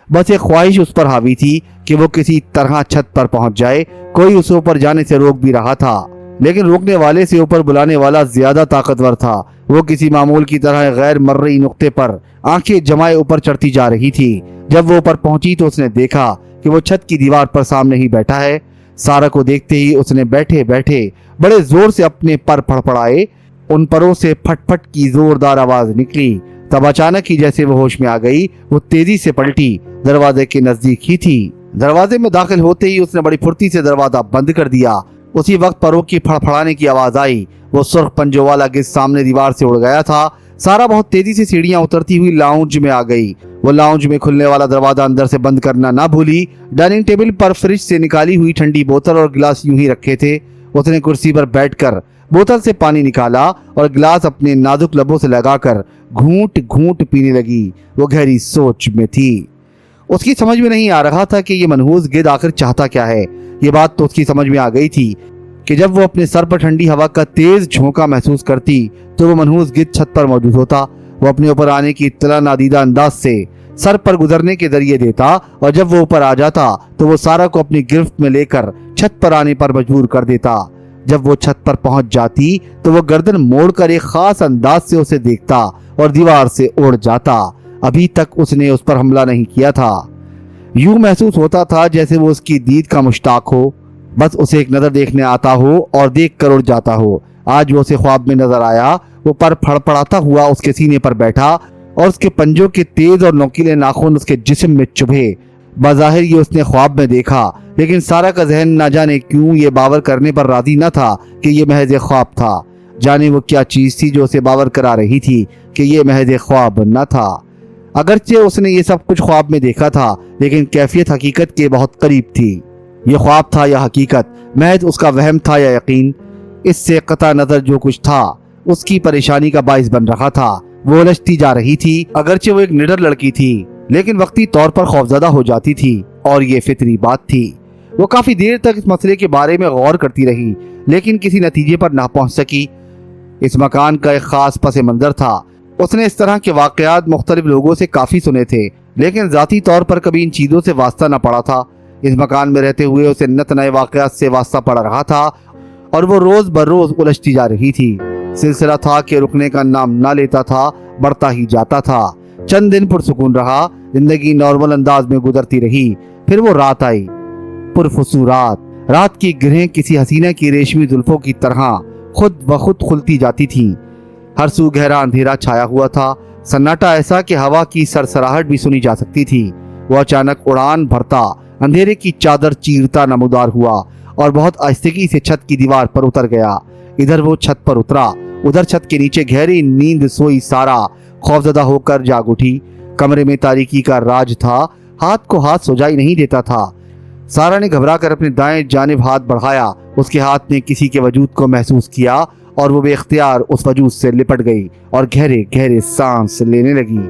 बस एक ख्वाहिश उस पर हावी थी कि वो किसी तरह छत पर पहुंच जाए। कोई उसे ऊपर जाने से रोक भी रहा था, लेकिन रोकने वाले से ऊपर बुलाने वाला ज्यादा ताकतवर था। वो किसी मामूल की तरह गैर मर्री नुक्ते पर आंखें जमाए ऊपर चढ़ती जा रही थी। जब वो ऊपर पहुंची तो उसने देखा कि वो छत की दीवार पर सामने ही बैठा है। सारा को देखते ही उसने बैठे बैठे बड़े जोर से अपने पर फड़फड़ाए। उन परों से फटफट की जोरदार आवाज निकली। तब अचानक ही जैसे वो होश में आ गई, वो तेजी से पलटी। दरवाजे के नजदीक ही थी। दरवाजे में दाखिल होते ही उसने बड़ी फुर्ती से दरवाजा बंद कर दिया। उसी वक्त परों की फड़फड़ाने की आवाज आई। वो सुर्ख पंजों वाला गिद्ध सामने दीवार से उड़ गया था। सारा बहुत तेजी से सीढ़ियां उतरती हुई लाउंज में आ गई। वो लाउंज में खुलने वाला दरवाजा अंदर से बंद करना ना भूली। डाइनिंग टेबल पर फ्रिज से निकाली हुई ठंडी बोतल और गिलास यूं ही रखे थे। उसने कुर्सी पर बैठकर बोतल से पानी निकाला और गिलास अपने नाजुक लबों से लगाकर घूंट घूंट पीने लगी। वो गहरी सोच में थी। उसकी समझ में नहीं आ रहा था कि ये मनहूस गिद्ध आखिर चाहता क्या है। ये बात तो उसकी समझ में आ गई थी कि जब वो अपने सर पर ठंडी हवा का तेज झोंका महसूस करती तो वो मनहूस गिद्ध छत पर मौजूद होता। वो अपने ऊपर आने की इत्तला नादीदा अंदाज से सर पर गुजरने के जरिए देता और जब वो ऊपर आ जाता तो वो सारा को अपनी गिरफ्त में लेकर छत पर आने पर मजबूर कर देता। जब वो छत पर पहुंच जाती तो वो गर्दन मोड़कर एक खास अंदाज से उसे देखता और दीवार से उड़ जाता। अभी तक उसने उस पर हमला नहीं किया था। यूं महसूस होता था जैसे वो उसकी दीद का मुश्ताक हो, बस उसे एक नजर देखने आता हो और देख कर उड़ जाता हो। आज वो उसे ख्वाब में नजर आया। वो पर फड़फड़ाता हुआ उसके सीने पर बैठा और उसके पंजों के तेज और नोकीले नाखून उसके जिस्म में चुभे। बज़ाहिर ये उसने ख्वाब में देखा, लेकिन सारा का जहन ना जाने क्यों ये बावर करने पर राजी न था कि ये महज ख्वाब था। जाने वो क्या चीज थी जो उसे बावर करा रही थी कि ये महज ख्वाब न था। अगरचे उसने ये सब कुछ ख्वाब में देखा था, लेकिन कैफियत हकीकत के बहुत करीब थी। ये ख्वाब था या हकीकत, महज उसका वहम था या यकीन, इससे कता नजर जो कुछ था उसकी परेशानी का बाइस बन रहा था। वो उलझती जा रही थी। अगरचे वो एक निडर लड़की थी, लेकिन वक्ती तौर पर खौफजदा हो जाती थी और ये फितरी बात थी। वो काफी देर तक इस मसले के बारे में गौर करती रही, लेकिन किसी नतीजे पर ना पहुंच सकी। इस मकान का एक खास पस मंजर था। उसने इस तरह के वाकयात मुख्तलिफ लोगों से काफी सुने थे, लेकिन जाती तौर पर कभी इन चीजों से वास्ता न पड़ा था। इस मकान में रहते हुए उसे नत नए वाकयात से वास्ता पड़ रहा था और वो रोज बरोज उलझती जा रही थी। सिलसिला था कि रुकने का नाम ना लेता था, बढ़ता ही जाता था। चंद दिन पुरसुकून रहा, जिंदगी नॉर्मल अंदाज में गुजरती रही। फिर वो रात आई, पुरफुसू रात की गिरहें किसी हसीना की रेशमी जुल्फों की तरह खुद ब खुद खुलती जाती थी। हर सू गहरा अंधेरा छाया हुआ था, सन्नाटा ऐसा कि हवा की सरसराहट भी सुनी जा सकती थी। वो अचानक उड़ान भरता अंधेरे की चादर चीरता नमूदार हुआ और बहुत आहिस्तगी से छत की दीवार पर उतर गया। इधर वो छत पर उतरा, उधर छत के नीचे गहरी नींद सोई सारा खौफजदा होकर जाग उठी। कमरे में तारीकी का राज था, हाथ को हाथ सुझाई नहीं देता था। सारा ने घबरा कर अपने दाएं जानिब हाथ बढ़ाया। उसके हाथ ने किसी के वजूद को महसूस किया और वो बेख्तियार उस वजूद से लिपट गई और गहरे गहरे सांस लेने लगी।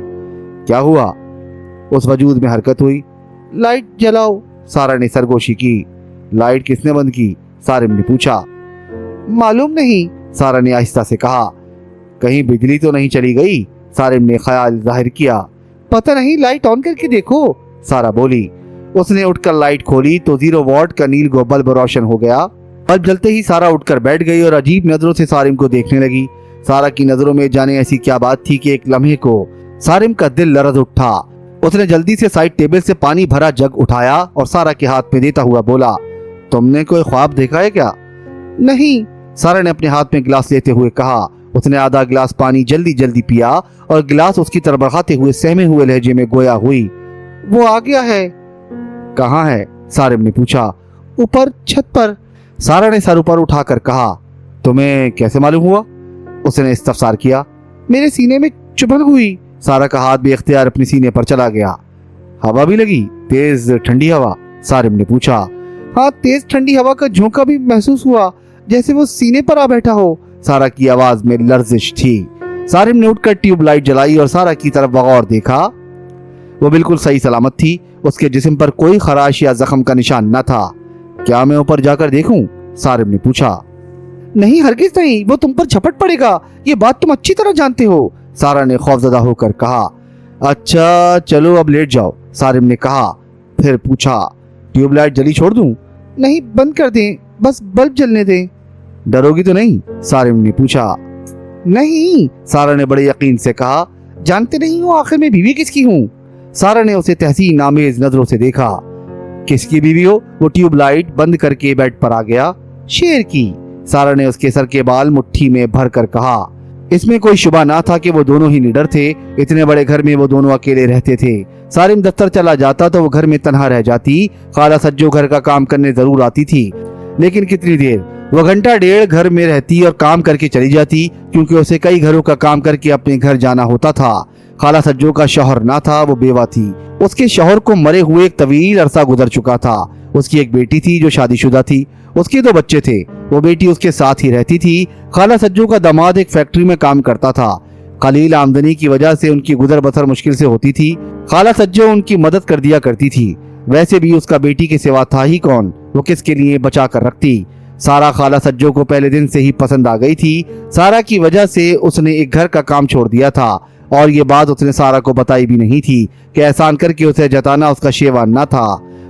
क्या हुआ? उस वजूद में हरकत हुई। लाइट जलाओ, सारा ने सरगोशी की। लाइट किसने बंद की? सारिम ने पूछा। मालूम नहीं, सारा ने आहिस्ता से कहा। कहीं बिजली तो नहीं चली गई? सारिम ने ख्याल जाहिर किया। पता नहीं, लाइट ऑन करके देखो, सारा बोली। उसने उठकर लाइट खोली तो 0 वॉट का नील बल्ब रोशन हो गया। बल्ब जलते ही सारा उठकर बैठ गई और अजीब नजरों से सारिम को देखने लगी। सारा की नजरों में जाने ऐसी क्या बात थी कि एक लम्हे को सारिम का दिल लरज उठा। उसने जल्दी से साइड टेबल से पानी भरा जग उठाया और सारा के हाथ में देता हुआ बोला, तुमने कोई ख्वाब देखा है क्या? नहीं, सारा ने अपने हाथ में गिलास लेते हुए कहा। उसने आधा गिलास पानी जल्दी जल्दी पिया और गिलास उसकी तरफ बढ़ाते हुए सहमे हुए लहजे में गोया हुई। वो आ गया है। कहाँ है? सारिम ने पूछा। ऊपर छत पर, सारा ने सर ऊपर उठाकर कहा। तुम्हें कैसे मालूम हुआ? उसने इस्तफसार किया। मेरे सीने में चुभन हुई। सारा का हाथ बेख्तियार अपने सीने पर चला गया। हवा भी लगी? तेज ठंडी हवा? सारिम ने पूछा। हाँ, तेज ठंडी हवा का झोंका भी महसूस हुआ, जैसे वो सीने पर आ बैठा हो। सारा की आवाज में लर्जिश थी। सारिम ने उठकर ट्यूब लाइट जलाई और सारा की तरफ बगौर देखा। वो बिल्कुल सही सलामत थी। उसके जिस्म पर कोई खराश या जख्म का निशान न था। क्या मैं ऊपर जाकर देखूं? सारिम ने पूछा। नहीं, हरगिज नहीं, वो तुम पर झपट पड़ेगा, ये बात तुम अच्छी तरह जानते हो, सारा ने खौफजदा होकर कहा। अच्छा चलो अब लेट जाओ, सारिम ने कहा। फिर पूछा, ट्यूबलाइट जली छोड़ दूं? नहीं, बंद कर दें, बस बल्ब जलने दें। डरोगी तो नहीं? सारिम ने पूछा। नहीं, सारा ने बड़े यकीन से कहा। जानते नहीं हो आखिर में बीवी किसकी हूँ? सारा ने उसे तहसीन आमेज नजरों से देखा। किसकी बीवी हो? वो ट्यूबलाइट बंद करके बेड पर आ गया। शेर की, सारा ने उसके सर के बाल मुट्ठी में भर कर कहा। इसमें कोई शुबा ना था कि वो दोनों ही निडर थे। इतने बड़े घर में वो दोनों अकेले रहते थे। सारिम दफ्तर चला जाता तो वो घर में तन्हा रह जाती। खाला सज्जो घर का काम करने जरूर आती थी, लेकिन कितनी देर। वो घंटा डेढ़ घर में रहती और काम करके चली जाती, क्योंकि उसे कई घरों का काम करके अपने घर जाना होता था। खाला सज्जो का शौहर ना था, वो बेवा थी। उसके शौहर को मरे हुए एक तवील अरसा गुजर चुका था। उसकी एक बेटी थी जो शादीशुदा थी। उसके 2 बच्चे थे। वो बेटी उसके साथ ही रहती थी। खाला सज्जो का दामाद एक फैक्ट्री में काम करता था। कलील आमदनी की वजह से उनकी गुजर बसर मुश्किल से होती थी। खाला सज्जो उनकी मदद कर दिया करती थी। वैसे भी उसका बेटी के सिवा था ही कौन, वो किसके लिए बचा कर रखती। सारा खाला सज्जो को पहले दिन से ही पसंद आ गई थी। सारा की वजह से उसने एक घर का काम छोड़ दिया था, और ये बात उसने सारा को बताई भी नहीं थी कि एहसान करके उसे जताना उसका शेवान न था।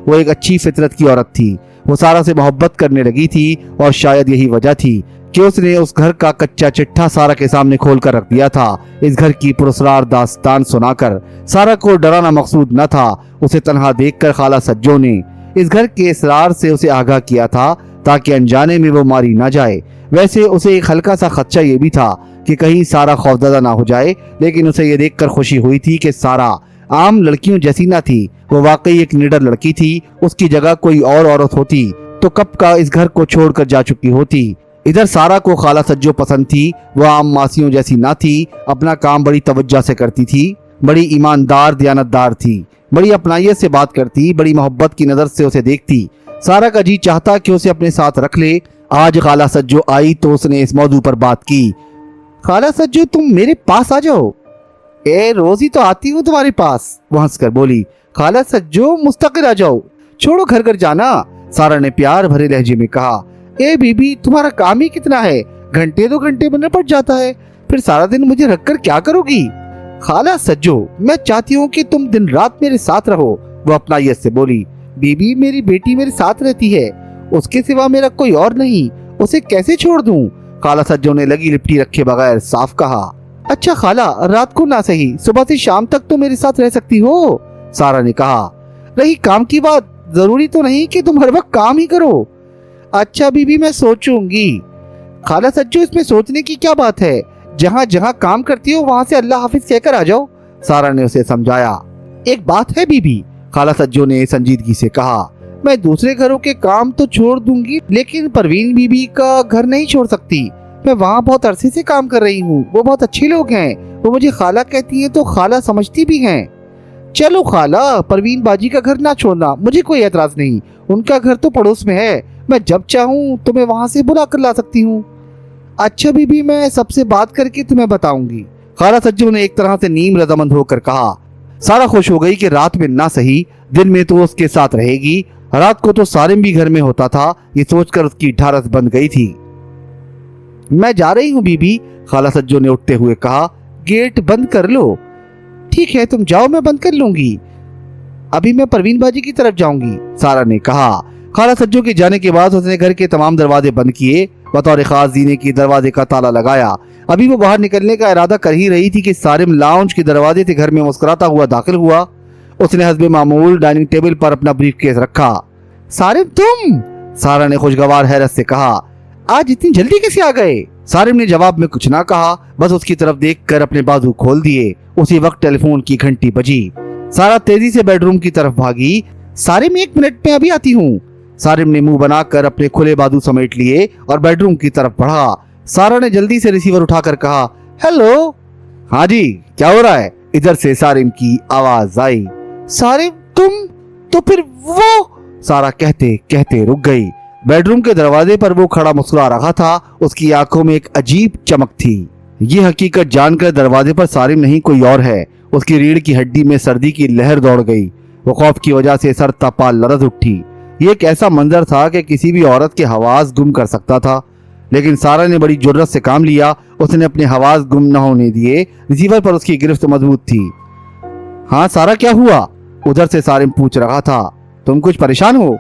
वो एक अच्छी फितरत की औरत थी। वो सारा से मोहब्बत करने लगी थी, और शायद यही वजह थी कि उसने उस घर का कच्चा चिट्ठा सारा के सामने खोल कर रख दिया था। इस घर की पुरस्रार दास्तान सुनाकर सारा को डराना मकसूद न था। उसे तन्हा देखकर खाला सज्जो ने इस घर के इसरार से उसे आगाह किया था, ताकि अनजाने में वो मारी ना जाए। वैसे उसे एक हल्का सा खदशा ये भी था कि कहीं सारा खौफजदा ना हो जाए, लेकिन उसे ये देखकर खुशी हुई थी कि सारा आम लड़कियों जैसी ना थी। वो वाकई एक निडर लड़की थी। उसकी जगह कोई और औरत होती तो कब का इस घर को छोड़कर जा चुकी होती। इधर सारा को खाला सज्जो पसंद थी। वो आम मासियों जैसी ना थी। अपना काम बड़ी तवज्जो से करती थी। बड़ी ईमानदार दयानतदार थी। बड़ी अपनाइयत से बात करती। बड़ी मोहब्बत की नजर से उसे देखती। सारा का जी चाहता कि उसे अपने साथ रख ले। आज खाला सज्जो आई तो उसने इस मौजू पर बात की। खाला सज्जो, तुम मेरे पास आ जाओ। ए, रोज ही तो आती हूँ तुम्हारे पास, वो हंसकर बोली। खाला सज्जो, मुस्तकिल आ जाओ, छोड़ो घर घर जाना, सारा ने प्यार भरे लहजे में कहा। ए बीबी, तुम्हारा काम ही कितना है, घंटे 2 घंटे में निपट जाता है, फिर सारा दिन मुझे रखकर क्या करोगी? खाला सज्जो, मैं चाहती हूँ कि तुम दिन रात मेरे साथ रहो, वो अपनाइयत से बोली। बीबी, मेरी बेटी मेरे साथ रहती है, उसके सिवा मेरा कोई और नहीं, उसे कैसे छोड़ दूं? खाला सज्जो ने लगी लिपटी रखे बगैर साफ कहा। अच्छा खाला, रात को ना सही, सुबह से शाम तक तो मेरे साथ रह सकती हो, सारा ने कहा। रही काम की बात, जरूरी तो नहीं कि तुम हर वक्त काम ही करो। अच्छा बीबी, मैं सोचूंगी। खाला सज्जो, इसमें सोचने की क्या बात है, जहाँ जहाँ काम करती हो वहाँ से अल्लाह हाफिज कहकर आ जाओ, सारा ने उसे समझाया। एक बात है बीबी, खाला सज्जो ने संजीदगी से कहा, मैं दूसरे घरों के काम तो छोड़ दूंगी, लेकिन परवीन बीबी का घर नहीं छोड़ सकती। मैं वहाँ बहुत अरसे से काम कर रही हूँ, वो बहुत अच्छे लोग हैं, वो मुझे खाला कहती हैं तो खाला समझती भी हैं। चलो खाला, परवीन बाजी का घर ना छोड़ना, मुझे कोई एतराज नहीं, उनका घर तो पड़ोस में है, मैं जब चाहूँ तुम्हें वहाँ से बुला कर ला सकती हूँ। अच्छा बीबी, मैं सबसे बात करके तुम्हें बताऊंगी, खाला सज्जो ने एक तरह से नीम रजामंद होकर कहा। सारा खुश हो गई कि रात में ना सही दिन में तो उसके साथ रहेगी। रात को तो सारिम भी घर में होता था, ये सोचकर उसकी ढारस बन गई थी। मैं जा रही हूँ बीबी, खाला सज्जो ने उठते हुए कहा। गेट बंद कर लो। ठीक है, तुम जाओ, मैं बंद कर लूंगी, अभी मैं परवीन बाजी की तरफ जाऊंगी, सारा ने कहा। खाला सज्जो के जाने के बाद उसने घर के तमाम दरवाजे बंद किए, बतौर खास जीने की दरवाजे का ताला लगाया। अभी वो बाहर निकलने का इरादा कर ही रही थी कि सारिम लाउंज के दरवाजे से घर में मुस्कुराता हुआ दाखिल हुआ। उसने हस्बे मामूल डाइनिंग टेबल पर अपना ब्रीफकेस रखा। सारिम तुम, सारा ने खुशगवार हैरत से कहा, आज इतनी जल्दी कैसे आ गए? सारिम ने जवाब में कुछ ना कहा, बस उसकी तरफ देखकर अपने बाजू खोल दिए। उसी वक्त टेलीफोन की घंटी बजी। सारा तेजी से बेडरूम की तरफ भागी। सारिम, 1 मिनट में अभी आती हूँ। सारिम ने मुंह बनाकर अपने खुले बाजू समेट लिए और बेडरूम की तरफ बढ़ा। सारा ने जल्दी से रिसीवर उठाकर कहा, हेलो। हाँ जी, क्या हो रहा है? इधर से सारिम की आवाज आई। सारिम तुम, तो फिर वो, सारा कहते कहते रुक गई। बेडरूम के दरवाजे पर वो खड़ा मुस्कुरा रहा था। उसकी आंखों में एक अजीब चमक थी। ये हकीकत जानकर दरवाजे पर सारिम नहीं कोई और है। उसकी रीढ़ की हड्डी में सर्दी की लहर दौड़ गई। वो खौफ की वजह से सर तपा लरज उठी। ये एक ऐसा मंजर था कि किसी भी औरत के हवास गुम कर सकता था, लेकिन सारा ने बड़ी जुर्रत से काम लिया। उसने अपने हवास गुम न होने दिए। रिसीवर पर उसकी गिरफ्त मजबूत थी। हाँ सारा, क्या हुआ? उधर से सारिम पूछ रहा था, तुम कुछ परेशान हो?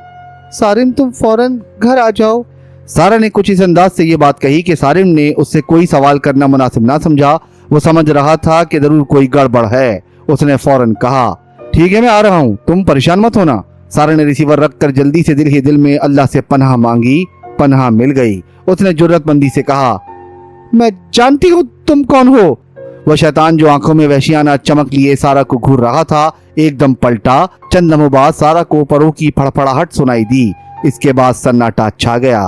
सारिम, तुम फौरन घर आ जाओ। सारा ने कुछ इस अंदाज से ये बात कही कि सारिम ने उससे कोई सवाल करना मुनासिब ना समझा। वो समझ रहा था कि जरूर कोई गड़बड़ है। उसने फौरन कहा, ठीक है मैं आ रहा हूँ, तुम परेशान मत होना। सारा ने रिसीवर रखकर जल्दी से दिल ही दिल में अल्लाह से पनाह मांगी। पनाह मिल गई। उसने जुर्रतमंदी से कहा, मैं जानती हूँ तुम कौन हो। वह शैतान जो आंखों में वहशियाना चमक लिए सारा को घूर रहा था एकदम पलटा। चंद लम्हों बाद सारा को परों की फड़फड़ाहट सुनाई दी। इसके बाद सन्नाटा छा गया।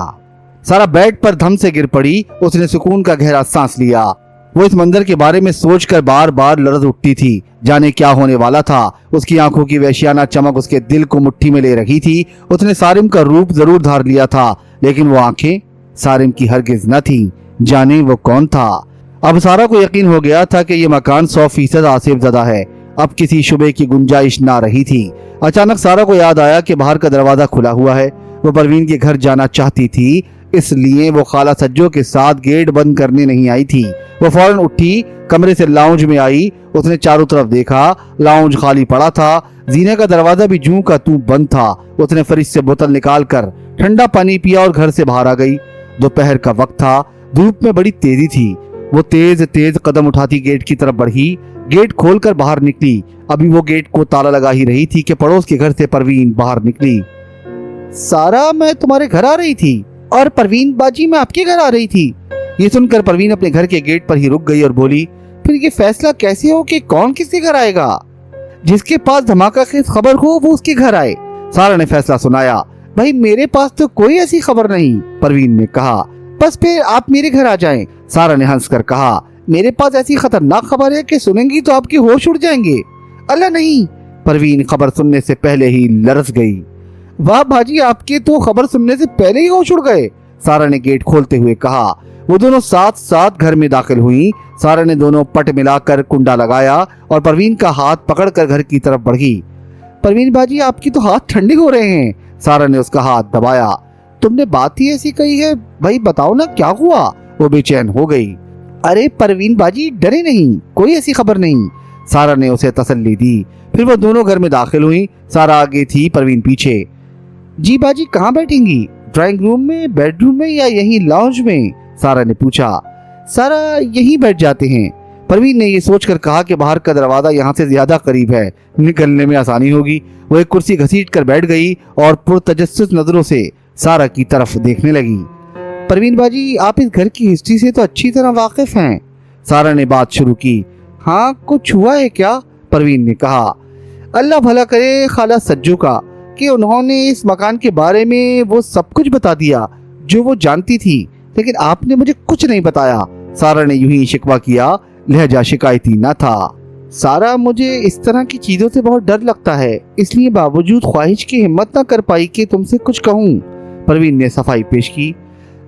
सारा बेड पर धम से गिर पड़ी। उसने सुकून का गहरा सांस लिया। वो इस मंजर के बारे में सोचकर बार बार लरज उठती थी। जाने क्या होने वाला था। उसकी आंखों की वहशियाना चमक उसके दिल को मुट्ठी में ले रही थी। उसने सारिम का रूप जरूर धार लिया था, लेकिन वो आंखें सारिम की हरगिज न थीं। जाने वो कौन था। अब सारा को यकीन हो गया था कि ये मकान 100% आसिफ ज़दा है। अब किसी शुबे की गुंजाइश ना रही थी। अचानक सारा को याद आया कि बाहर का दरवाजा खुला हुआ है। वो परवीन के घर जाना चाहती थी, इसलिए वो खाला सज्जो के साथ गेट बंद करने नहीं आई थी। वो फौरन उठी, कमरे से लाउंज में आई। उसने चारों तरफ देखा, लाउंज खाली पड़ा था। जीने का दरवाजा भी जूं का तूं बंद था। उसने फ्रिज से बोतल निकाल कर ठंडा पानी पिया और घर से बाहर आ गई। दोपहर का वक्त था। धूप में बड़ी तेजी थी। वो तेज तेज कदम उठाती गेट की तरफ बढ़ी। गेट खोलकर बाहर निकली। अभी वो गेट को ताला लगा ही रही थी कि पड़ोस के घर से परवीन बाहर निकली। सारा, मैं तुम्हारे घर आ रही थी। और परवीन बाजी, मैं आपके घर आ रही थी। ये सुनकर परवीन अपने घर के गेट पर ही रुक गई और बोली, फिर ये फैसला कैसे हो कि कौन किसके घर आएगा? जिसके पास धमाका खेज खबर हो वो उसके घर आए। सारा ने फैसला सुनाया। भाई, मेरे पास तो कोई ऐसी खबर नहीं, परवीन ने कहा। बस फिर आप मेरे घर आ जाएं। सारा ने हंसकर कहा, मेरे पास ऐसी खतरनाक खबर है कि सुनेंगी तो आपके होश उड़ जाएंगे। अल्लाह नहीं। परवीन खबर सुनने से पहले ही लरस गई। वाह भाजी, आपके तो खबर सुनने से पहले ही होश उड़ गए, सारा ने गेट खोलते हुए कहा। वो दोनों साथ साथ घर में दाखिल हुई। सारा ने दोनों पट मिलाकर कुंडा लगाया और परवीन का हाथ पकड़कर घर की तरफ बढ़ी। परवीन बाजी, आपकी तो हाथ ठंडे हो रहे हैं। सारा ने उसका हाथ दबाया। तुमने बात ही ऐसी कही है, भाई बताओ ना क्या हुआ? वो बेचैन हो गई। अरे परवीन बाजी, डरे नहीं, कोई ऐसी खबर नहीं, सारा ने उसे तसल्ली दी। फिर वो दोनों घर में दाखिल हुई। सारा आगे थी, परवीन पीछे। जी बाजी, कहाँ बैठेंगी? ड्राइंग रूम में, बेडरूम में या यहीं लाउंज में? सारा ने पूछा। सारा, यहीं बैठ जाते हैं। परवीन ने ये सोचकर कहा कि बाहर का दरवाजा यहाँ से ज्यादा करीब है, निकलने में आसानी होगी। वो एक कुर्सी घसीट कर बैठ गई और पुरतजस्सुस नजरों से सारा की तरफ देखने लगी। परवीन बाजी, आप इस घर की हिस्ट्री से तो अच्छी तरह वाकिफ हैं। सारा ने बात शुरू की। हाँ, कुछ हुआ है क्या? परवीन ने कहा। अल्लाह भला करे खाला सज्जू का कि उन्होंने इस मकान के बारे में वो सब कुछ बता दिया जो वो जानती थी, लेकिन आपने मुझे कुछ नहीं बताया। सारा ने यूं ही शिकवा किया, लहजा शिकायती न था। सारा, मुझे इस तरह की चीजों से बहुत डर लगता है, इसलिए बावजूद ख्वाहिश की हिम्मत न कर पाई कि तुमसे कुछ कहूँ। परवीन ने सफाई पेश की।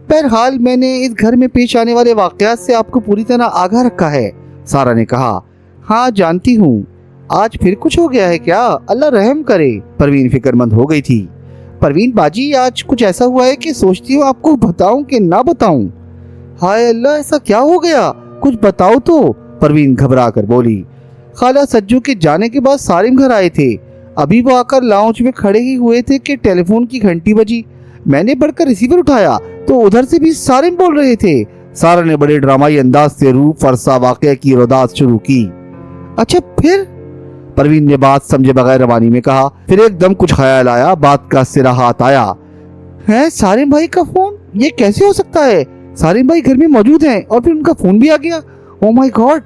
बहरहाल, मैंने इस घर में पेश आने वाले वाकयात से आपको पूरी तरह आगाह रखा है, सारा ने कहा। हाँ जानती हूँ। आज फिर कुछ हो गया है क्या? अल्लाह रहम करे। परवीन फिक्रमंद हो गई थी। परवीन बाजी, आज कुछ ऐसा हुआ है कि सोचती हूँ आपको बताऊं कि ना बताऊं। हाय अल्लाह, ऐसा क्या हो गया? कुछ बताओ तो, परवीन घबरा कर बोली। खाला सज्जू के जाने के बाद सारिम घर आए थे। अभी वो आकर लाउंज में खड़े ही हुए थे कि टेलीफोन की घंटी बजी। मैंने बढ़कर रिसीवर उठाया तो उधर से भी सारिम बोल रहे थे। सारा ने बड़े ड्रामाई अंदाज से रूह फरसा वाकया की रोदात शुरू की। अच्छा फिर? परवीन ने बात समझे बगैर रवानी में कहा। फिर एकदम कुछ ख्याल आया, बात का सिरा हाथ आया। है सारिम भाई का फोन? ये कैसे हो सकता है? सारिम भाई घर में मौजूद हैं और फिर उनका फोन भी आ गया। Oh my God!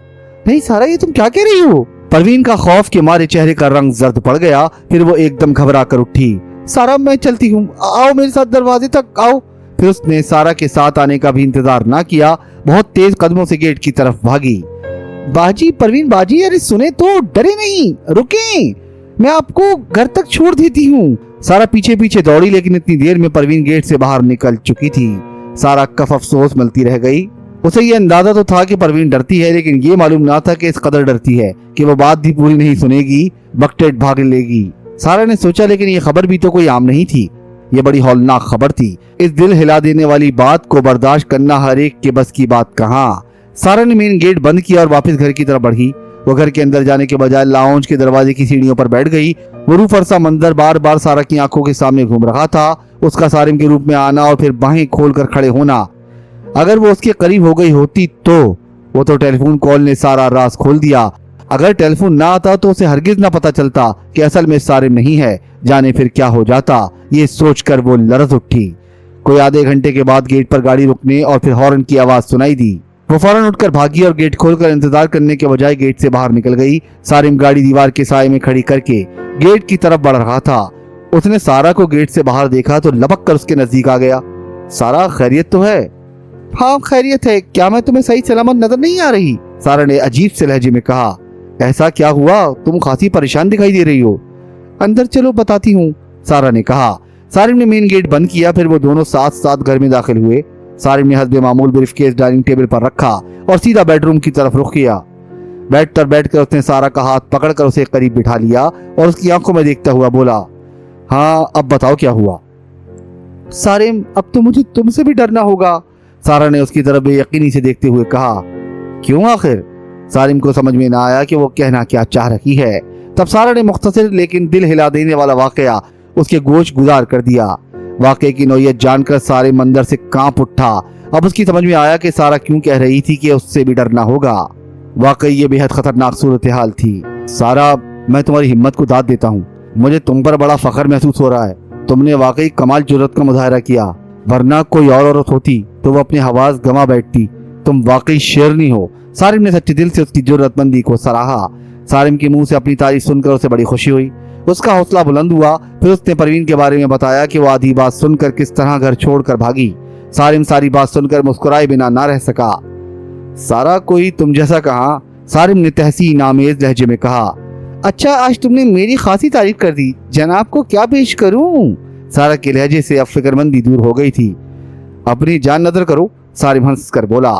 नहीं सारा, ये तुम क्या कह रही हो? परवीन का खौफ के मारे चेहरे का रंग जर्द पड़ गया। फिर वो एकदम घबरा कर उठी। सारा, मैं चलती हूँ, आओ मेरे साथ, दरवाजे तक आओ। फिर उसने सारा के साथ आने का भी इंतजार ना किया, बहुत तेज कदमों से गेट की तरफ भागी। बाजी, परवीन बाजी, अरे सुने तो, डरे नहीं, रुके, मैं आपको घर तक छोड़ देती हूँ। सारा पीछे पीछे दौड़ी, लेकिन इतनी देर में परवीन गेट से बाहर निकल चुकी थी। सारा कफ अफसोस मलती रह गई। उसे ये अंदाजा तो था कि परवीन डरती है, लेकिन ये मालूम ना था कि इस कदर डरती है कि वो बात भी पूरी नहीं सुनेगी, बकटेट भाग लेगी। सारा ने सोचा, लेकिन ये खबर भी तो कोई आम नहीं थी, ये बड़ी हौलनाक खबर थी। इस दिल हिला देने वाली बात को बर्दाश्त करना हर एक के बस की बात कहाँ। सारा ने मेन गेट बंद किया और वापस घर की तरफ बढ़ी। वो घर के अंदर जाने के बजाय लाउंज के दरवाजे की सीढ़ियों पर बैठ गई। वो रूह फरसा मंजर बार बार सारा की आंखों के सामने घूम रहा था। उसका सारिम के रूप में आना और फिर बाहें खोलकर खड़े होना। अगर वो उसके करीब हो गई होती तो वो तो टेलीफोन कॉल ने सारा राज खोल दिया। अगर टेलीफोन ना आता तो उसे हरगिज ना पता चलता कि असल में सारिम नहीं है। जाने फिर क्या हो जाता, ये सोचकर वो लरज उठी। कोई आधे घंटे के बाद गेट पर गाड़ी रुकने और फिर हॉर्न की आवाज सुनाई दी। वो फौरन उठकर भागी और गेट खोलकर इंतजार करने के बजाय गेट से बाहर निकल गई। सारिम गाड़ी दीवार के साए में खड़ी करके गेट की तरफ बढ़ रहा था। उसने सारा को गेट से बाहर देखा तो लपक कर उसके नजदीक आ गया। सारा, खैरियत तो है? हाँ खैरियत है, क्या मैं तुम्हें सही सलामत नजर नहीं आ रही? सारा ने अजीब से लहजे में कहा। ऐसा क्या हुआ, तुम खासी परेशान दिखाई दे रही हो। अंदर चलो बताती हूँ, सारा ने कहा। सारिम ने मेन गेट बंद किया। फिर वो दोनों साथ साथ घर में दाखिल हुए। सारिम ने हस्बे मामूल ब्रीफकेस डाइनिंग टेबल पर रखा और सीधा बेडरूम की तरफ रुख किया। बेड पर बैठकर उसने सारा का हाथ पकड़कर उसे करीब बिठा लिया और उसकी आंखों में देखता हुआ बोला, हाँ अब बताओ क्या हुआ? सारिम, अब तो मुझे तुमसे भी डरना होगा, सारा ने उसकी तरफ बेयकीनी से देखते हुए कहा। क्यों आखिर? सारिम को समझ में ना आया कि वो कहना क्या चाह रही है। तब सारा ने मुख्तसर लेकिन दिल हिला देने वाला वाकया उसके गोश गुजार कर दिया। वाकये की नौयत जानकर सारिम अंदर से कांप उठा। अब उसकी समझ में आया कि सारा क्यों कह रही थी कि उससे भी डरना होगा। वाकई ये बेहद खतरनाक सूरत हाल थी। सारा, मैं तुम्हारी हिम्मत को दाद देता हूँ। मुझे तुम पर बड़ा फख्र महसूस हो रहा है। तुमने वाकई कमाल जुर्रत का मुजाहरा किया, वरना कोई और औरत होती तो वो अपने हवास गंवा बैठती। तुम वाकई शेरनी हो। सारिम ने सच्चे दिल से उसकी जुर्रतमंदी को सराहा। सारिम के मुंह से अपनी तारीफ सुनकर उसे बड़ी खुशी हुई। उसका हौसला बुलंद हुआ। फिर उसने परवीन के बारे में बताया कि वो आधी बात सुनकर किस तरह घर छोड़कर भागी। सारिम सारी बात सुनकर मुस्कुराए बिना ना रह सका। सारा, कोई तुम जैसा कहा, सारिम ने तहसीन आमेज लहजे में कहा। अच्छा, आज तुमने मेरी खासी तारीफ कर दी, जनाब को क्या पेश करूं? सारा के लहजे से अब फिक्रमंदी दूर हो गई थी। अपनी जान नजर करो, सारिम हंस कर बोला।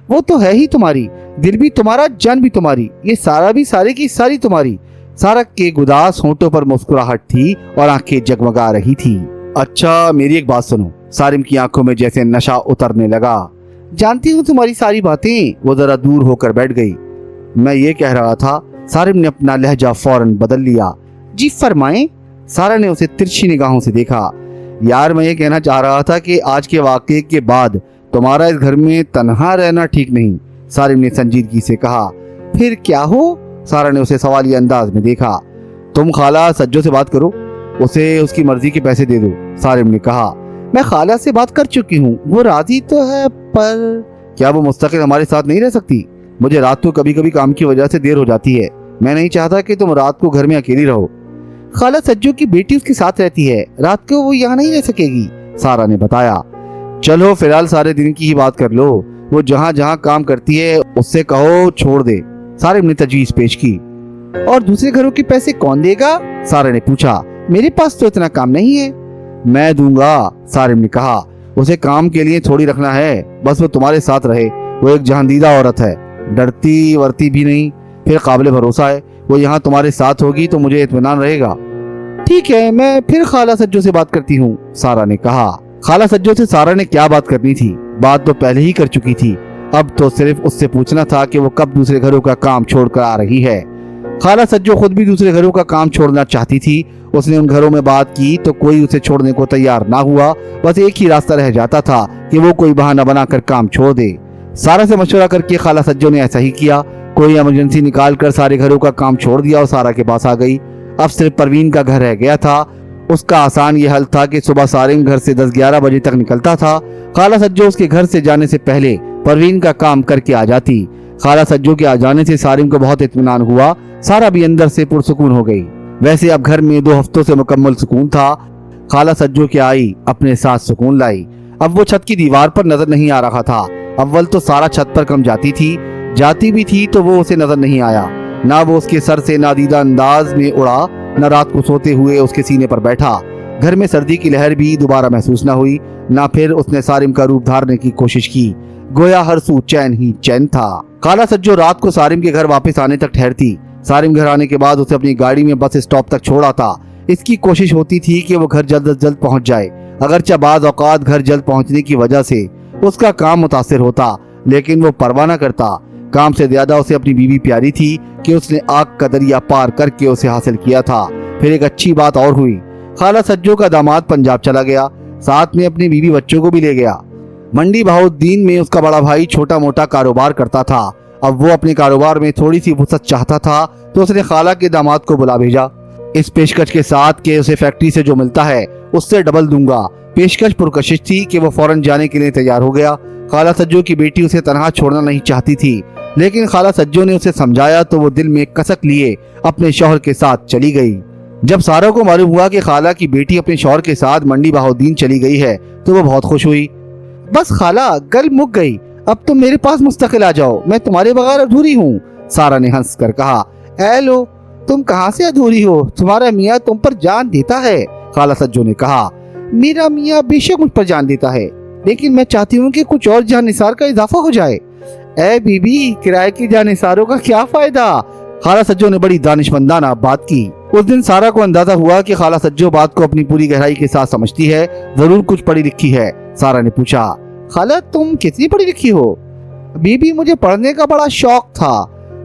वो तो है ही तुम्हारी, दिल भी तुम्हारा, जान भी तुम्हारी, ये सारा भी सारे की सारी तुम्हारी। सारा के गुदास होंठों पर मुस्कुराहट थी और आंखें जगमगा रही थी। अच्छा मेरी एक बात सुनो। सारिम की आंखों में जैसे नशा उतरने लगा। जानती हूँ तुम्हारी सारी बातें। वो जरा दूर होकर बैठ गई। मैं ये कह रहा था। सारिम ने अपना लहजा फौरन बदल लिया। जी फरमाएं। सारा ने उसे तिरछी निगाहों से देखा। यार, मैं ये कहना चाह रहा था कि आज के वाकये के बाद तुम्हारा इस घर में तन्हा रहना ठीक नहीं, सारिम ने संजीदगी से कहा। फिर क्या हो? सारा ने उसे सवालिया अंदाज में देखा। तुम खाला सज्जो से बात करो, उसे उसकी मर्जी के पैसे दे दो, सारिम ने कहा। मैं खाला से बात कर चुकी हूँ, वो राजी तो है, पर क्या वो मुस्तकिल हमारे साथ नहीं रह सकती? मुझे रात को कभी कभी काम की वजह से देर हो जाती है। मैं नहीं चाहता कि तुम रात को घर में अकेली रहो। खाला सज्जो की बेटी उसके साथ रहती है, रात को वो यहाँ नहीं रह सकेगी, सारा ने बताया। चलो फिलहाल सारे दिन की ही बात कर लो। वो जहाँ जहाँ काम करती है उससे कहो छोड़ दे, सारिम ने तजवीज पेश की। और दूसरे घरों के पैसे कौन देगा? सारा ने पूछा। मेरे पास तो इतना काम नहीं है। मैं दूंगा, सारिम ने कहा। उसे काम के लिए थोड़ी रखना है, बस वो तुम्हारे साथ रहे। वो एक जहांदीदा औरत है, डरती वरती भी नहीं, फिर काबिल भरोसा है। वो यहाँ तुम्हारे साथ होगी तो मुझे इत्मीनान रहेगा। ठीक है, मैं फिर खाला सज्जो से बात करती हूँ, सारा ने कहा। खाला सज्जो से सारा ने क्या बात करनी थी, बात तो पहले ही कर चुकी थी। अब तो सिर्फ उससे पूछना था कि वो कब दूसरे घरों का काम छोड़कर आ रही है। खाला सज्जो खुद भी दूसरे घरों का काम छोड़ना चाहती थी। उसने उन घरों में बात की तो कोई उसे छोड़ने को तैयार ना हुआ। बस एक ही रास्ता रह जाता था कि वो कोई बहाना बनाकर काम छोड़ दे। सारा से मशवरा करके खाला सज्जो ने ऐसा ही किया। कोई इमरजेंसी निकाल कर सारे घरों का काम छोड़ दिया और सारा के पास आ गई। अब सिर्फ परवीन का घर रह गया था। उसका आसान ये हल था कि सुबह सारिम घर से 10-11 बजे तक निकलता था। खाला सज्जो उसके घर से जाने से पहले परवीन का काम करके आ जाती। खाला सज्जो के आ जाने से सारिम को बहुत इत्मीनान हुआ। सारा भी अंदर से पुरसुकून हो गई। वैसे अब घर में 2 हफ्तों से मुकम्मल सुकून था। खाला सज्जो के आई अपने साथ सुकून लाई। अब वो छत की दीवार पर नजर नहीं आ रहा था। अव्वल तो सारा छत पर कम जाती थी, जाती भी थी तो वो उसे नजर नहीं आया। ना वो उसके सर से नादीदा अंदाज में उड़ा, न रात को सोते हुए उसके सीने पर बैठा। घर में सर्दी की लहर भी दोबारा महसूस न हुई। ना फिर उसने सारिम का रूप धारने की कोशिश की। गोया हर सू चैन ही चैन था। खाला सज्जो रात को सारिम के घर वापस आने तक ठहरती। सारिम घर आने के बाद उसे अपनी गाड़ी में बस स्टॉप तक छोड़ा था। इसकी कोशिश होती थी कि वो घर जल्द से जल्द पहुंच जाए। अगरचे बाज़ औक़ात घर जल्द पहुंचने की वजह से उसका काम मुतासिर होता, लेकिन वो परवाह न करता। काम से ज्यादा उसे अपनी बीवी प्यारी थी कि उसने आग का दरिया पार करके उसे हासिल किया था। پھر ایک اچھی بات اور ہوئی، خالہ سجو کا داماد پنجاب چلا گیا، ساتھ میں اپنی بیوی بچوں کو بھی لے گیا۔ منڈی بہاؤالدین میں اس کا بڑا بھائی چھوٹا موٹا کاروبار کرتا تھا، اب وہ اپنے کاروبار میں تھوڑی سی وسعت چاہتا تھا تو اس نے خالہ کے داماد کو بلا بھیجا، اس پیشکش کے ساتھ کہ اسے فیکٹری سے جو ملتا ہے اس سے ڈبل دوں گا۔ پیشکش پرکشش تھی کہ وہ فوراً جانے کے لیے تیار ہو گیا۔ خالہ سجو کی بیٹی اسے تنہا چھوڑنا نہیں چاہتی تھی، لیکن خالہ سجو نے اسے سمجھایا تو وہ دل میں کسک لیے اپنے شوہر کے ساتھ چلی گئی۔ جب سارا کو معلوم ہوا کہ خالہ کی بیٹی اپنے شوہر کے ساتھ منڈی بہاؤالدین چلی گئی ہے تو وہ بہت خوش ہوئی۔ بس خالہ گل مک گئی، اب تم میرے پاس مستقل آ جاؤ، میں تمہارے بغیر ادھوری ہوں۔ سارا نے ہنس کر کہا، اے لو، تم کہاں سے ادھوری ہو، تمہارا میاں تم پر جان دیتا ہے۔ خالہ سجو نے کہا، میرا میاں بے شک مجھ پر جان دیتا ہے، لیکن میں چاہتی ہوں کہ کچھ اور جان نثار کا اضافہ ہو جائے۔ اے بی بی، کرائے کی جان نثاروں کا کیا فائدہ؟ خالہ سجو نے بڑی دانشمندانہ بات کی۔ اس دن سارا کو اندازہ ہوا کہ خالہ سجو بات کو اپنی پوری گہرائی کے ساتھ سمجھتی ہے، ضرور کچھ پڑھی لکھی ہے۔ سارا نے پوچھا، خالہ تم کتنی پڑھی لکھی ہو؟ بی بی، مجھے پڑھنے کا بڑا شوق تھا،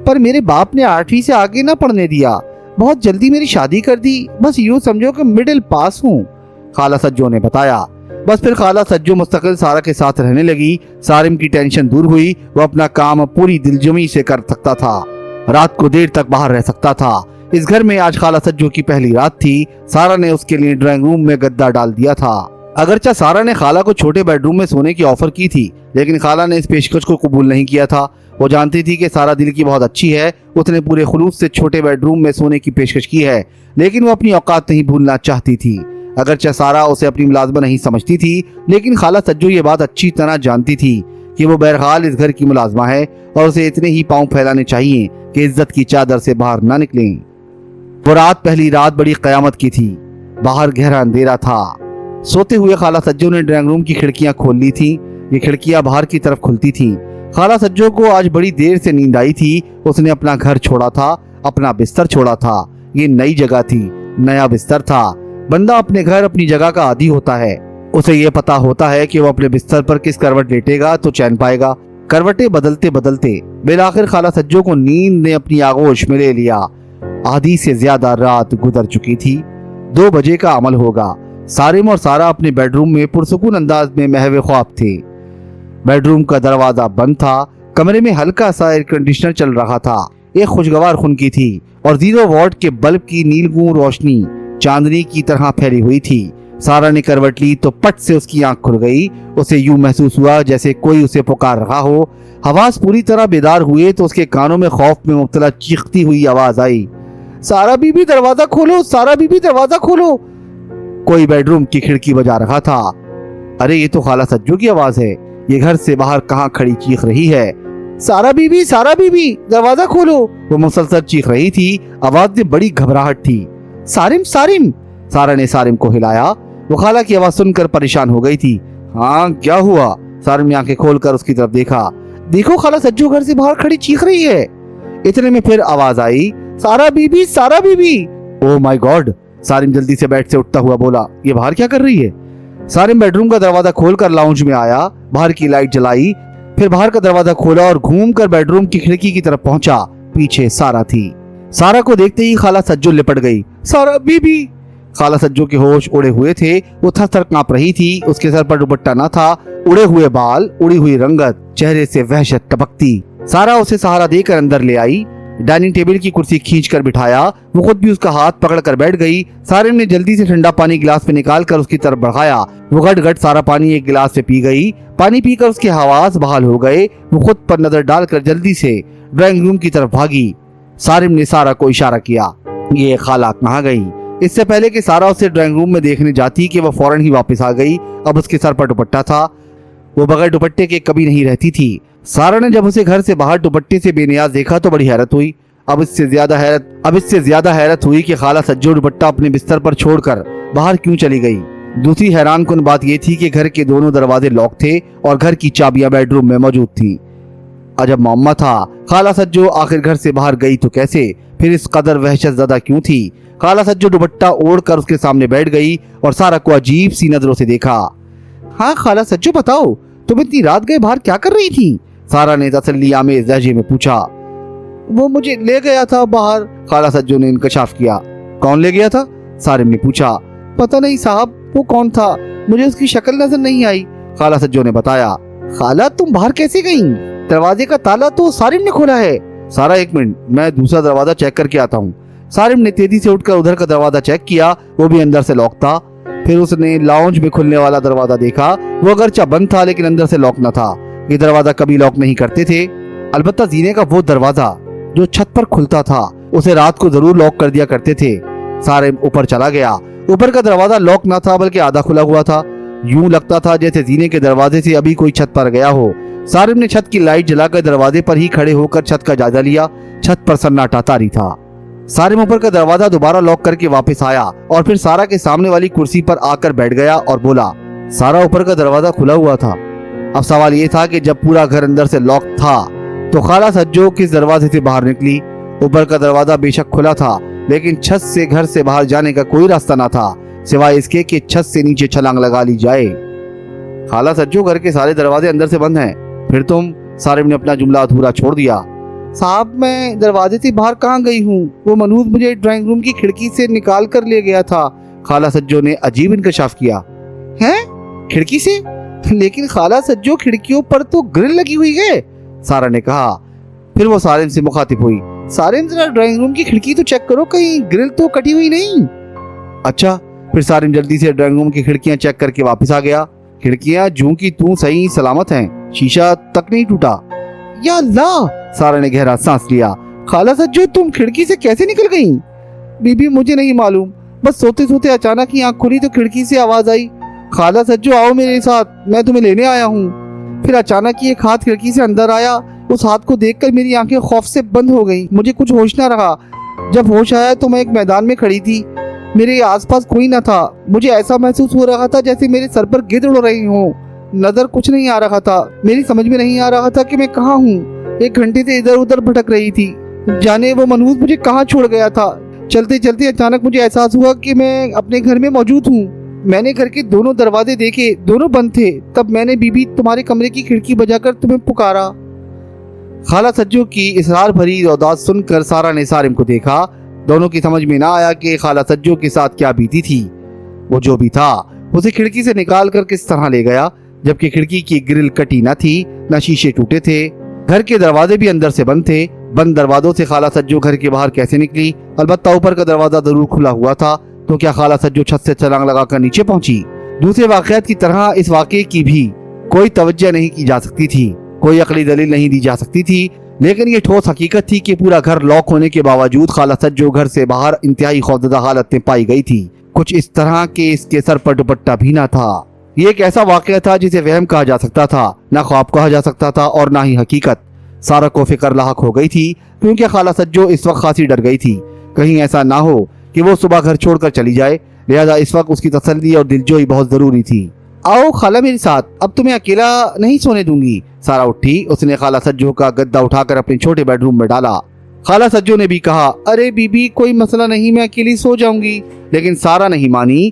پر میرے باپ نے 8ویں سے آگے نہ پڑھنے دیا، بہت جلدی میری شادی کر دی، بس یوں سمجھو کہ مڈل پاس ہوں۔ خالہ سجو نے بتایا۔ بس پھر خالہ سجو مستقل سارا کے ساتھ رہنے لگی، سارم کی ٹینشن دور ہوئی، وہ اپنا کام پوری دلجمی سے کر سکتا تھا، رات کو دیر تک باہر رہ سکتا تھا۔ اس گھر میں آج خالہ سجو کی پہلی رات تھی۔ سارا نے اس کے لیے ڈرائنگ روم میں گدا ڈال دیا تھا۔ اگرچہ سارا نے خالہ کو چھوٹے بیڈ روم میں سونے کی آفر کی تھی، لیکن خالہ نے اس پیشکش کو قبول نہیں کیا تھا۔ وہ جانتی تھی کہ سارا دل کی بہت اچھی ہے، اس نے پورے خلوص سے چھوٹے بیڈ روم میں سونے کی پیشکش کی ہے، لیکن وہ اپنی اوقات نہیں بھولنا چاہتی تھی۔ اگرچہ سارا اسے اپنی ملازمہ نہیں سمجھتی تھی، لیکن خالہ سجو یہ بات اچھی طرح جانتی تھی کہ وہ بہرحال اس گھر کی ملازمہ ہے اور اسے اتنے ہی پاؤں پھیلانے چاہیے کہ عزت کی چادر سے باہر نہ نکلیں۔ وہ رات پہلی رات بڑی قیامت کی تھی، باہر گہرا اندھیرا تھا۔ سوتے ہوئے خالہ سجو نے ڈرائنگ روم کی کھڑکیاں کھول لی تھیں، یہ کھڑکیاں باہر کی طرف کھلتی تھیں۔ خالہ سجو کو آج بڑی دیر سے نیند آئی تھی، اس نے اپنا گھر چھوڑا تھا، اپنا بستر چھوڑا تھا، یہ نئی جگہ تھی، نیا بستر تھا۔ بندہ اپنے گھر اپنی جگہ کا عادی ہوتا ہے، اسے یہ پتا ہوتا ہے کہ وہ اپنے بستر پر کس کروٹ لیٹے گا تو چین پائے گا۔ کروٹیں بدلتے بدلتے بالآخر خالہ سجو کو نیند نے اپنی آغوش میں لے لیا۔ آدھی سے زیادہ رات گزر چکی تھی، 2 بجے کا عمل ہوگا۔ سارم اور سارا اپنے بیڈ روم میں پرسکون انداز میں محو خواب تھے۔ بیڈ روم کا دروازہ بند تھا، کمرے میں ہلکا سا ایئر کنڈیشنر چل رہا تھا، ایک خوشگوار خنکی تھی اور 0 واٹ کے بلب کی نیلگوں روشنی چاندنی کی طرح پھیلی ہوئی تھی۔ سارا نے کروٹ لی تو پٹ سے اس کی آنکھ کھل گئی، اسے یوں محسوس ہوا جیسے کوئی اسے پکار رہا ہو۔ حواس پوری طرح بیدار ہوئے تو اس کے کانوں میں خوف میں مبتلا چیختی ہوئی آواز آئی، سارا بی بی دروازہ کھولو، سارا بی بی دروازہ کھولو۔ کوئی بیڈ روم کی کھڑکی بجا رہا تھا۔ ارے یہ تو خالہ سجو کی آواز ہے، یہ گھر سے باہر کہاں کھڑی چیخ رہی ہے، سارا Bibi, Sara be be دروازہ کھولو۔ وہ مسلسل چیخ رہی تھی، آواز میں بڑی گھبراہٹ تھی۔ سارم، سارم۔ سارا نے سارم کو ہلایا، وہ خالہ کی آواز سن کر پریشان ہو گئی تھی۔ ہاں کیا ہوا؟ سارم نے آنکھیں کھول کر اس کی طرف دیکھا۔ دیکھو خالہ سجو گھر سے باہر کھڑی چیخ رہی ہے۔ اتنے میں پھر آواز آئی، Sara Bibi, Sara Bibi. Oh my God! Saram جلدی سے بیڈ سے اٹھتا ہوا بولا، یہ باہر کیا کر رہی ہے؟ سارم بیڈ روم کا دروازہ کھول کر لاؤنج میں آیا، باہر کی لائٹ جلائی، پھر باہر کا دروازہ کھولا اور گھوم کر بیڈ روم کی کھڑکی کی طرف پہنچا۔ پیچھے سارا تھی۔ سارا کو دیکھتے ہی خالہ سجو لپٹ گئی، سارا بی بی۔ خالہ سجو کے ہوش اڑے ہوئے تھے، وہ تھر تھر کانپ رہی تھی، اس کے سر پر دوپٹہ نہ تھا، اڑے ہوئے بال، اڑی ہوئی رنگت، چہرے سے وحشت ٹپکتی۔ سارا اسے سہارا دے کر اندر لے آئی، ڈائننگ ٹیبل کی کرسی کھینچ کر بٹھایا، وہ خود بھی اس کا ہاتھ پکڑ کر بیٹھ گئی۔ سارے نے جلدی سے ٹھنڈا پانی گلاس میں نکال کر اس کی طرف بڑھایا، وہ گٹ گٹ سارا پانی ایک گلاس سے پی گئی۔ پانی پی کر اس کے حواس بحال ہو گئے، وہ خود پر نظر ڈال کر جلدی سے ڈرائنگ روم کی طرف بھاگی۔ سارم نے سارا کو اشارہ کیا، یہ خالہ کہاں گئی؟ اس سے پہلے کہ سارا اسے ڈرائنگ روم میں دیکھنے جاتی کہ وہ فوراً ہی واپس آ گئی۔ اب اس کے سر پر دوپٹہ تھا، وہ بغیر دوپٹے کے کبھی نہیں رہتی تھی۔ سارا نے جب اسے گھر سے باہر دوپٹے سے بے نیاز دیکھا تو بڑی حیرت ہوئی۔ اب اس سے زیادہ حیرت ہوئی کہ خالہ سجو دوپٹہ اپنے بستر پر چھوڑ کر باہر کیوں چلی گئی۔ دوسری حیران کن بات یہ تھی کہ گھر کے دونوں دروازے لاک تھے اور گھر کی چابیاں بیڈ روم میں موجود تھیں۔ عجب معمہ تھا، خالہ سجو آخر گھر سے باہر گئی تو کیسے، پھر اس قدر وحشت زدہ کیوں تھی؟ خالہ سجو دوپٹہ اوڑھ کر اس کے سامنے بیٹھ گئی اور سارا کو عجیب سی نظروں سے دیکھا۔ ہاں خالہ سجو بتاؤ، تم اتنی رات گئے باہر کیا کر رہی تھی؟ سارا نے تسلی آمیز لہجے میں پوچھا۔ وہ مجھے لے گیا تھا باہر، خالہ سجو نے انکشاف کیا۔ कौन ले गया था? सारिम ने पूछा। पता नहीं साहब, वो कौन था, मुझे उसकी शक्ल नजर नहीं आई। खाला सज्जो ने बताया। खाला तुम बाहर कैसे गईं? दरवाजे का ताला तो सारिम ने खोला है। सारा एक मिनट, मैं दूसरा दरवाजा चेक करके आता हूँ। सारिम ने तेजी से उठकर उधर का दरवाजा चेक किया, वो भी अंदर से लॉक था। फिर उसने लाउंज में खुलने वाला दरवाजा देखा, वो अगरचे बंद था लेकिन अंदर से लॉक न था। ये दरवाजा कभी लॉक नहीं करते थे, अलबत्ता जीने का वो दरवाजा जो छत पर खुलता था उसे रात को जरूर लॉक कर दिया करते थे। सारिम ऊपर चला गया। ऊपर का दरवाजा लॉक न था बल्कि आधा खुला हुआ था। यूं लगता था जैसे जीने के दरवाजे से अभी कोई छत पर गया हो। सारिम ने छत की लाइट जलाकर दरवाजे पर ही खड़े होकर छत का जायजा लिया। छत पर सन्नाटा तारी था। सारिम ऊपर का दरवाजा दोबारा लॉक करके वापस आया और फिर सारा के सामने वाली कुर्सी पर आकर बैठ गया और बोला। सारा, ऊपर का दरवाजा खुला हुआ था। अब सवाल ये था कि जब पूरा घर अंदर से लॉक था तो खाला सज्जो किस दरवाजे से बाहर निकली? ऊपर का दरवाजा बेशक खुला था लेकिन छत से घर से बाहर जाने का कोई रास्ता ना था सिवाय इसके कि छत से नीचे छलांग लगा ली जाए। खाला सज्जो, घर के सारे दरवाजे अंदर से बंद हैं। फिर तुम? सारिम ने अपना जुमला अधूरा छोड़ दिया। साहब, मैं दरवाजे से बाहर कहाँ गई हूँ? वो मनूज मुझे ड्राइंग रूम की खिड़की से निकाल कर ले गया था। खाला सज्जो ने अजीब इंकशाफ किया। हैं? खिड़की से? लेकिन खाला सज्जो, खिड़कियों पर तो ग्रिल लगी हुई है, सारा ने कहा। फिर वो सारिम से मुखातिब हुई। सारिम, जरा ड्राइंग रूम की खिड़की तो चेक करो, कहीं ग्रिल तो कटी हुई नहीं। अच्छा। फिर सारिम जल्दी से ड्राइंग रूम की खिड़कियां चेक करके वापस आ गया। खिड़कियां जूं की तूं सही सलामत हैं, शीशा तक नहीं टूटा। या अल्लाह! सारा ने गहरा सांस लिया। खाला सज्जो, तुम खिड़की से कैसे निकल गई? बीबी, मुझे नहीं मालूम, बस सोते सोते अचानक ही आंख खुली तो खिड़की से आवाज आई, खाला सज्जो आओ मेरे साथ, मैं तुम्हें लेने आया हूँ। फिर अचानक ही एक हाथ खिड़की से अंदर आया। उस हाथ को देखकर मेरी आंखें खौफ से बंद हो गई। मुझे कुछ होश ना रहा। जब होश आया तो मैं एक मैदान में खड़ी थी। मेरे आसपास कोई न था। मुझे ऐसा महसूस हो रहा था जैसे मेरे सर पर गिद्ध उड़ रही हों। नजर कुछ नहीं आ रहा था। मेरी समझ में नहीं आ रहा था कि मैं कहाँ हूँ। एक घंटे से इधर उधर भटक रही थी। जाने वो मनहूस मुझे कहाँ छोड़ गया था। चलते चलते अचानक मुझे एहसास हुआ कि मैं अपने घर में मौजूद हूँ। मैंने घर के दोनों दरवाजे देखे, दोनों बंद थे। तब मैंने बीबी तुम्हारे कमरे की खिड़की बजाकर तुम्हें पुकारा। खाला सज्जो की इसरार भरी रौदात सुनकर सारा ने सारिम को देखा। दोनों की समझ में ना आया कि खाला सज्जो के साथ क्या बीती थी। वो जो भी था उसे खिड़की से निकाल कर किस तरह ले गया, जबकि खिड़की की ग्रिल कटी न थी, न शीशे टूटे थे। घर के दरवाजे भी अंदर से बंद थे। बंद दरवाजों से खाला सज्जो घर के बाहर कैसे निकली? अलबत्ता ऊपर का दरवाजा जरूर खुला हुआ था। तो क्या खाला सज्जो छत से छलांग लगाकर नीचे पहुंची? दूसरे वाकयात की तरह इस वाकये की भी कोई तवज्जो नहीं की जा सकती थी, कोई अकली दलील नहीं दी जा सकती थी। लेकिन ये ठोस हकीकत थी कि पूरा घर लॉक होने के बावजूद खाला सज्जो घर से बाहर इंतहाई खौफजदा हालत में पाई गई थी। कुछ इस तरह के इसके सर पर दुपट्टा भी ना था। ये एक ऐसा वाकया था जिसे वहम कहा जा सकता था, ना ख्वाब कहा जा सकता था और ना ही हकीकत। सारा को फिक्र लाहक हो गई थी क्योंकि खाला सज्जो इस वक्त खासी डर गई थी। कहीं ऐसा ना हो कि वो सुबह घर छोड़कर चली जाए, लिहाजा इस वक्त उसकी तसल्ली और दिलजोई बहुत जरूरी थी। आओ खाला मेरे साथ, अब तुम्हें अकेला नहीं सोने दूंगी। सारा उठी। उसने खाला सज्जो का गद्दा उठाकर अपने छोटे बेडरूम में डाला। खाला सज्जो ने भी कहा, अरे बीबी कोई मसला नहीं, मैं अकेली सो जाऊंगी। लेकिन सारा नहीं मानी।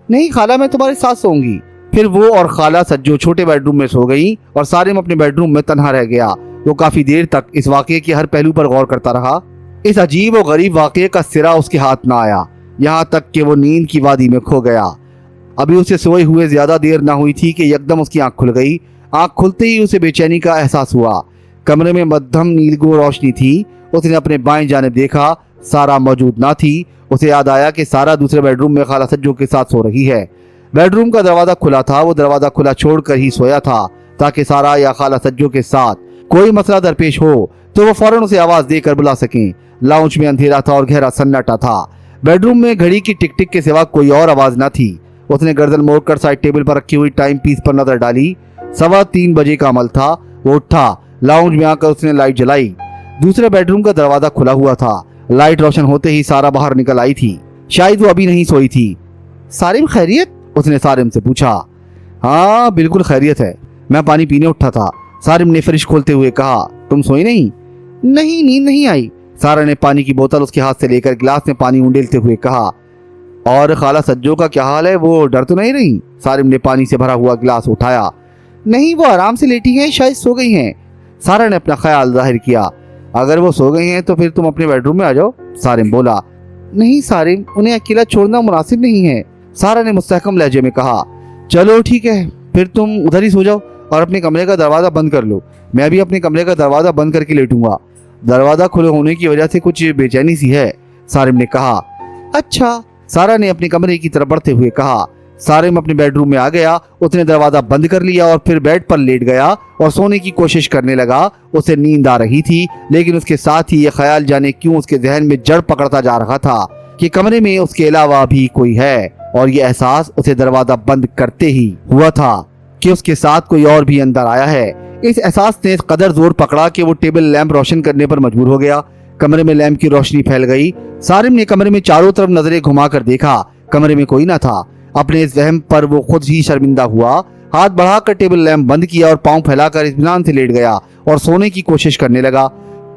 नहीं खाला, मैं तुम्हारे साथ सोऊंगी। फिर वो और खाला सज्जो छोटे बेडरूम में सो गई और सारिम अपने बेडरूम में तन्हा रह गया। वो काफी देर तक इस वाकये के हर पहलू पर गौर करता रहा। इस अजीब और गरीब वाकये का सिरा उसके हाथ ना आया, यहाँ तक कि वो नींद की वादी में खो गया। अभी उसे सोए हुए ज्यादा देर ना हुई थी कि एकदम उसकी आंख खुल गई। आंख खुलते ही उसे बेचैनी का एहसास हुआ। कमरे में मध्यम नीलगो रोशनी थी। उसने अपने बाएं जानिब देखा, सारा मौजूद ना थी। उसे याद आया कि सारा दूसरे बेडरूम में खाला सज्जो के साथ सो रही है। बेडरूम का दरवाजा खुला था। वो दरवाजा खुला छोड़कर ही सोया था ताकि सारा या खाला सज्जो के साथ कोई मसला दरपेश हो तो वो फौरन उसे आवाज देकर बुला सकें। लाउंज में अंधेरा था और गहरा सन्नाटा था। बेडरूम में घड़ी की टिक टिक के सिवा कोई और आवाज न थी। उसने गर्दन मोड़कर साइड टेबल पर रखी हुई टाइम पीस पर नजर डाली। 3:15 बजे का अमल था। वो उठा। लाउंज में आकर उसने लाइट जलाई। दूसरे बेडरूम का दरवाजा खुला हुआ था। लाइट रोशन होते ही सारा बाहर निकल आई थी। शायद वो अभी नहीं सोई थी। सारिम खैरियत? उसने सारिम से पूछा। हाँ बिल्कुल खैरियत है, मैं पानी पीने उठा था। सारिम ने फ्रिज खोलते हुए कहा। तुम सोई नहीं? नहीं, नींद नहीं आई। सारा ने पानी की बोतल उसके हाथ से लेकर गिलास में पानी उंडेलते हुए कहा। और खाला सज्जो का क्या हाल है, वो डर तो नहीं रही? सारिम ने पानी से भरा हुआ गिलास उठाया। नहीं, वो आराम से लेटी हैं, शायद सो गई हैं। सारा ने अपना ख्याल जाहिर किया। अगर वो सो गई हैं तो फिर तुम अपने बेडरूम में आ जाओ, सारिम बोला। نہیں سارم، انہیں اکیلا چھوڑنا مناسب نہیں ہے، سارا نے مستحکم لہجے میں کہا۔ چلو ٹھیک ہے، پھر تم ادھر ہی سو جاؤ اور اپنے کمرے کا دروازہ بند کر لو، میں بھی اپنے کمرے کا دروازہ بند کر کے لیٹوں گا، دروازہ کھلے ہونے کی وجہ سے کچھ بے چینی سی ہے، سارم نے کہا۔ اچھا، سارا نے اپنے کمرے کی طرف بڑھتے ہوئے کہا۔ سارم اپنے بیڈ روم میں آ گیا، اس نے دروازہ بند کر لیا اور پھر بیڈ پر لیٹ گیا اور سونے کی کوشش کرنے لگا۔ اسے نیند آ رہی تھی، لیکن اس کے ساتھ ہی یہ خیال جانے کیوں اس کے ذہن میں جڑ پکڑتا جا رہا تھا کہ کمرے میں اس کے علاوہ بھی کوئی ہے، اور یہ احساس اسے دروازہ بند کرتے ہی ہوا تھا کہ اس کے ساتھ کوئی اور بھی اندر آیا ہے۔ اس احساس نے اس قدر زور پکڑا کہ وہ ٹیبل لیمپ روشن کرنے پر مجبور ہو گیا۔ کمرے میں لیمپ کی روشنی پھیل گئی۔ سارم نے کمرے میں چاروں طرف نظریں گھما کر دیکھا، کمرے میں کوئی نہ تھا۔ اپنے اس وہم پر وہ خود ہی شرمندہ ہوا، ہاتھ بڑھا کر ٹیبل لیمپ بند کیا اور پاؤں پھیلا کر اطمینان سے لیٹ گیا اور سونے کی کوشش کرنے لگا۔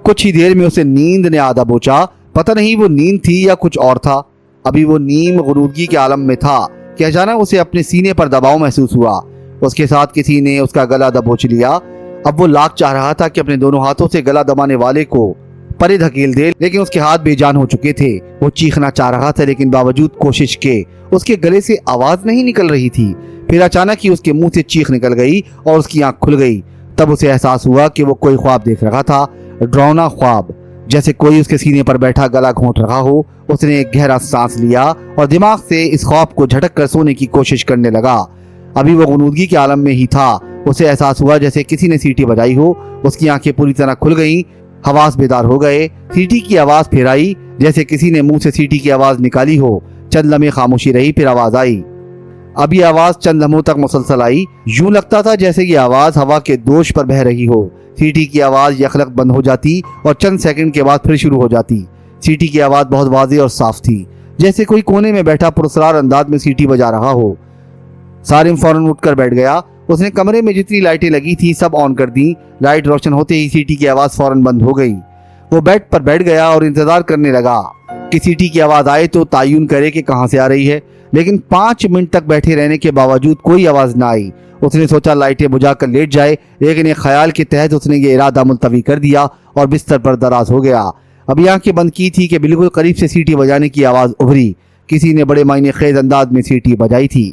کچھ ہی دیر میں اسے نیند نے آدھا بوچا، پتہ نہیں وہ نیند تھی یا کچھ اور تھا۔ ابھی وہ نیم غنودگی کے عالم میں تھا کہ اچانک اسے اپنے سینے پر دباؤ محسوس ہوا، اس کے ساتھ کسی نے اس کا گلا دبوچ لیا۔ اب وہ لاکھ چاہ رہا تھا کہ اپنے دونوں ہاتھوں سے گلا دبانے والے کو پرے دھکیل دے، لیکن اس کے ہاتھ بے جان ہو چکے تھے۔ وہ چیخنا چاہ رہا تھا، لیکن باوجود کوشش کے اس کے گلے سے آواز نہیں نکل رہی تھی۔ پھر اچانک ہی اس کے منہ سے چیخ نکل گئی اور اس کی آنکھ کھل گئی۔ تب اسے احساس ہوا کہ وہ کوئی خواب دیکھ رہا تھا، ڈراؤنا خواب، جیسے کوئی اس کے سینے پر بیٹھا گلا گھونٹ رہا ہو۔ اس نے ایک گہرا سانس لیا اور دماغ سے اس خواب کو جھٹک کر سونے کی کوشش کرنے لگا۔ ابھی وہ غنودگی کے عالم میں ہی تھا۔ اسے احساس ہوا جیسے کسی نے سیٹی بجائی ہو۔ اس کی آنکھیں پوری طرح کھل گئیں، حواس بیدار ہو گئے۔ سیٹی کی آواز پھر آئی، جیسے کسی نے منہ سے سیٹی کی آواز نکالی ہو۔ چند لمحے خاموشی رہی، پھر آواز آئی۔ اب یہ آواز چند لمحوں تک مسلسل آئی، یوں لگتا تھا جیسے یہ آواز ہوا کے دوش پر بہہ رہی ہو۔ سیٹی کی آواز یکلخت بند ہو جاتی اور چند سیکنڈ کے بعد پھر شروع ہو جاتی۔ سیٹی کی آواز بہت واضح اور صاف تھی، جیسے کوئی کونے میں بیٹھا پراسرار انداز میں سیٹی بجا رہا ہو۔ سارم فوراً اٹھ کر بیٹھ گیا۔ اس نے کمرے میں جتنی لائٹیں لگی تھی سب آن کر دیں۔ لائٹ روشن ہوتے ہی سیٹی کی آواز فوراً بند ہو گئی۔ وہ بیڈ پر بیٹھ گیا اور انتظار کرنے لگا کہ سیٹی کی آواز آئے تو تعین کرے کہ کہاں سے آ رہی ہے، لیکن 5 منٹ تک بیٹھے رہنے کے باوجود کوئی آواز نہ آئی۔ اس نے سوچا لائٹیں بجھا کر لیٹ جائے، لیکن ایک خیال کے تحت اس نے یہ ارادہ ملتوی کر دیا اور بستر پر دراز ہو گیا۔ ابھی آنکھیں بند کی تھی کہ بالکل قریب سے سیٹی بجانے کی آواز ابھری۔ کسی نے بڑے معنی خیز انداز میں سیٹی بجائی تھی۔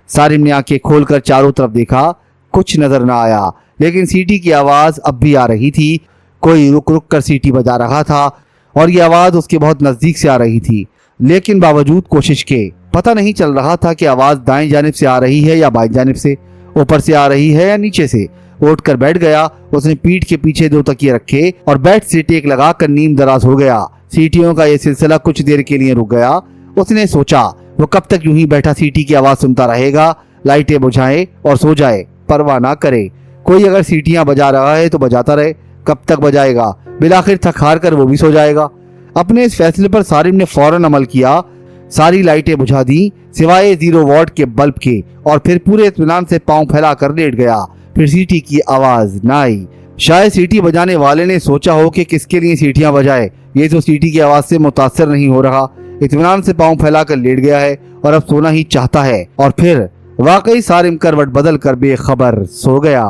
سارم نے آنکھیں کھول کر چاروں طرف دیکھا، کچھ نظر نہ آیا، لیکن سیٹی کی آواز اب بھی آ رہی تھی۔ کوئی رک رک کر سیٹی بجا رہا تھا اور یہ آواز اس کے بہت نزدیک سے آ رہی تھی، لیکن باوجود کوشش کے پتہ نہیں چل رہا تھا کہ آواز دائیں جانب سے آ رہی ہے یا بائیں جانب سے، اوپر سے آ رہی ہے یا نیچے سے۔ اٹھ کر بیٹھ گیا۔ اس نے پیٹھ کے پیچھے 2 تکیے رکھے اور بیڈ سے ٹیک لگا کر نیم دراز ہو گیا۔ سیٹیوں کا یہ سلسلہ کچھ دیر کے لیے رک گیا۔ اس نے سوچا وہ کب تک یوں ہی بیٹھا سیٹی کی آواز سنتا رہے گا، لائٹیں بجھائے اور سو جائے، پرواہ نہ کرے۔ کوئی اگر سیٹیاں بجا رہا ہے تو بجاتا رہے، کب تک بجائے گا، بالآخر تھک ہار کر وہ بھی سو جائے گا۔ اپنے اس فیصلے پر سارم نے فوراً عمل کیا۔ ساری لائٹیں بجھا دیں سوائے 0 واٹ کے بلب کے، اور پھر پورے اطمینان سے پاؤں پھیلا کر لیٹ گیا۔ پھر سیٹی کی آواز نہ آئی۔ شاید سیٹی بجانے والے نے سوچا ہو کہ کس کے لیے سیٹیاں بجائے، یہ تو سیٹی کی آواز سے متاثر نہیں ہو رہا، اطمینان سے پاؤں پھیلا کر لیٹ گیا ہے اور اب سونا ہی چاہتا ہے۔ اور پھر واقعی سارم کروٹ بدل کر بے خبر سو گیا۔